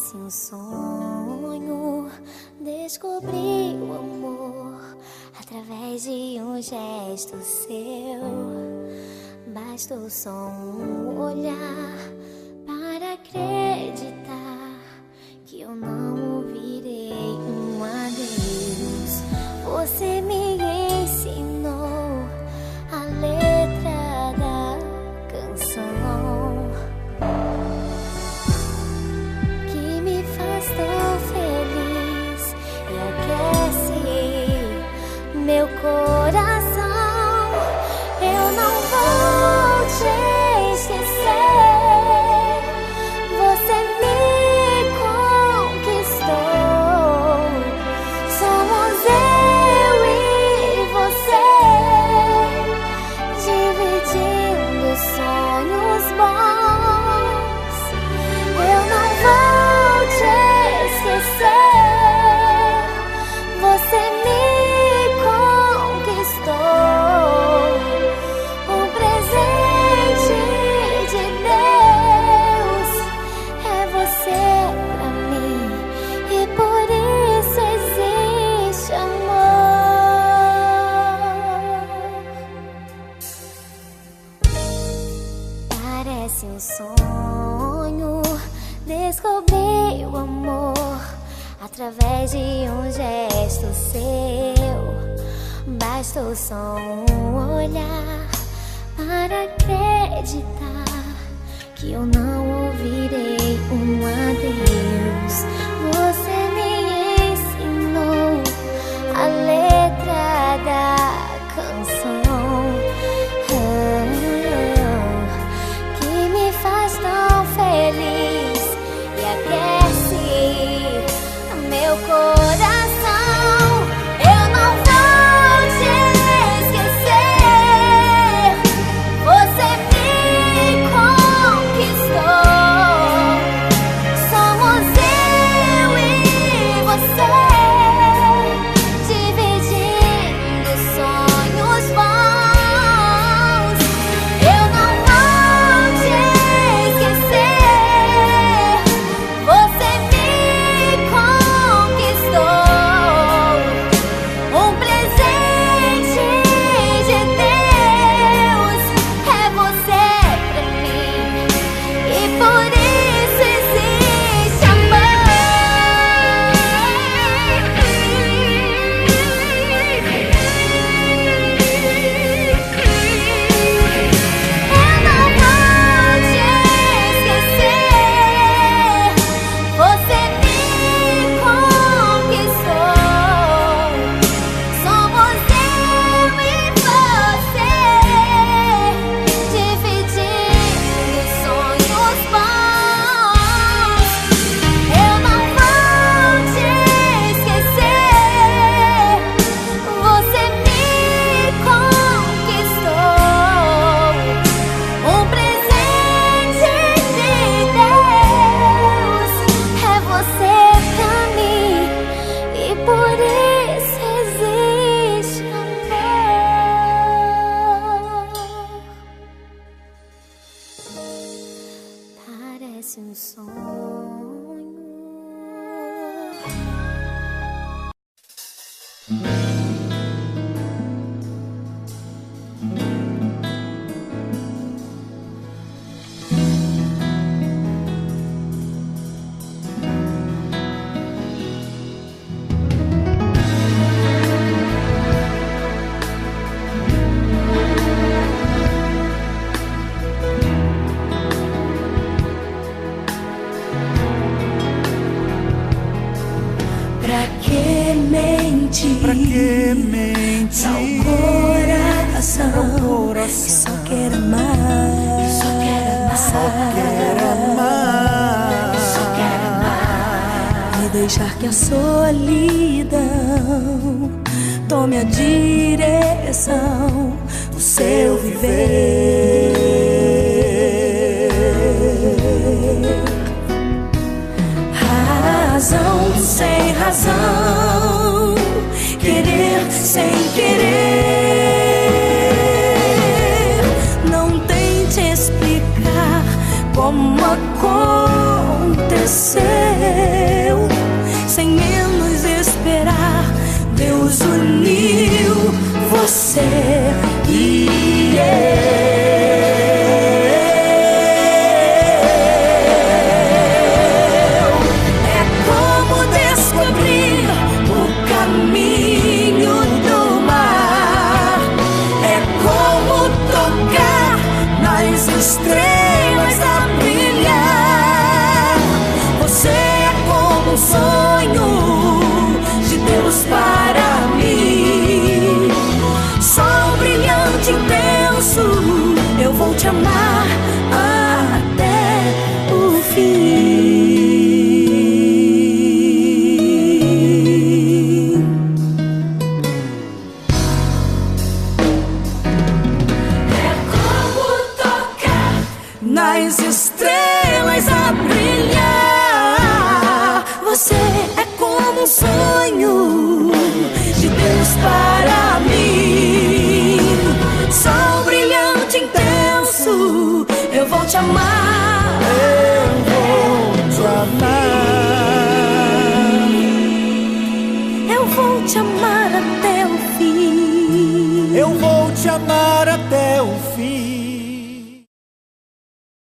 Parece um sonho descobrir o amor através de um gesto seu. Bastou só um olhar para acreditar que eu não ouvirei um adeus. Você me ensinou a letra da canção que me faz tão feliz e aquece meu coração. Eu não vou te esquecer. Você me conquistou. Somos eu e você, dividindo sonhos bons. Eu não vou te esquecer. Você me conquistou. Parece um sonho descobrir o amor através de um gesto seu. Bastou só um olhar para acreditar que eu não ouvirei um adeus. Você me ensinou a letra da canção faz tão feliz e aquece meu coração. Eu não vou te esquecer. Você me conquistou. Somos eu e você, dividindo sonhos bons. Eu não vou te parece um sonho. Pra que mente Ao coração que só quer amar, só quer amar, só quer amar. E deixar que a solidão tome a direção do seu viver. Razão sem razão, querer sem querer. Não tente explicar como aconteceu. você e eu. É como descobrir o caminho do mar. É como tocar nas estrelas a brilhar. Você é como um sonho de Deus para mim. Sol brilhante, intenso, eu vou te amar até o fim. É como tocar nas estrelas a brilhar. Você é como um sonho de Deus para mim. Sol brilhante, intenso, eu vou te amar. Eu vou te amar. Eu vou te amar até o fim. Eu vou te amar até o fim.